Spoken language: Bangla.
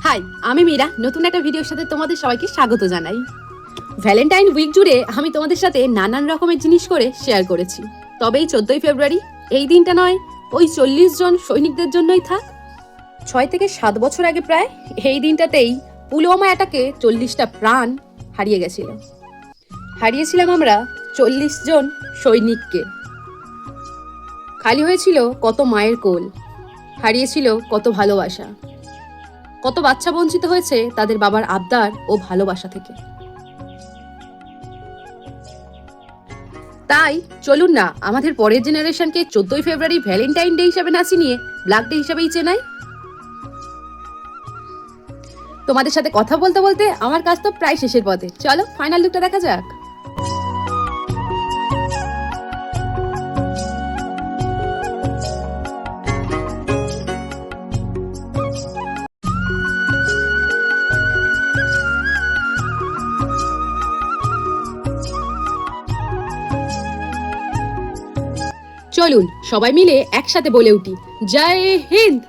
হাই, আমি মীরা। নতুন একটা ভিডিওর সাথে তোমাদের সবাইকে স্বাগত জানাই। ভ্যালেন্টাইন উইক জুড়ে আমি তোমাদের সাথে নানান রকমের জিনিস করে শেয়ার করেছি। তবে এই 14ই ফেব্রুয়ারি এই দিনটা নয়, ওই 40 জন সৈনিকদের জন্যই থাক। 6 থেকে 7 বছর আগে প্রায় এই দিনটাতেই পুলওয়ামা অ্যাটাকে 40টা প্রাণ হারিয়ে গেছিল। হারিয়েছিলাম আমরা 40 জন সৈনিককে। খালি হয়েছিল কত মায়ের কোল, হারিয়েছিল কত ভালোবাসা, কত বাচ্চা বঞ্চিত হয়েছে তাদের বাবার আবদার ও ভালোবাসা থেকে। তাই চলুন না আমাদের পরের জেনারেশনকে 14ই ফেব্রুয়ারি ভ্যালেন্টাইন ডে হিসাবে না চিনিয়ে ব্ল্যাক ডে হিসাবেই চেনাই। তোমাদের সাথে কথা বলতে বলতে আমার কাজ তো প্রায় শেষের পথে। চলো ফাইনাল লুকটা দেখা যাক। চলুন সবাই মিলে একসাথে বলে উঠি, জয় হিন্দ।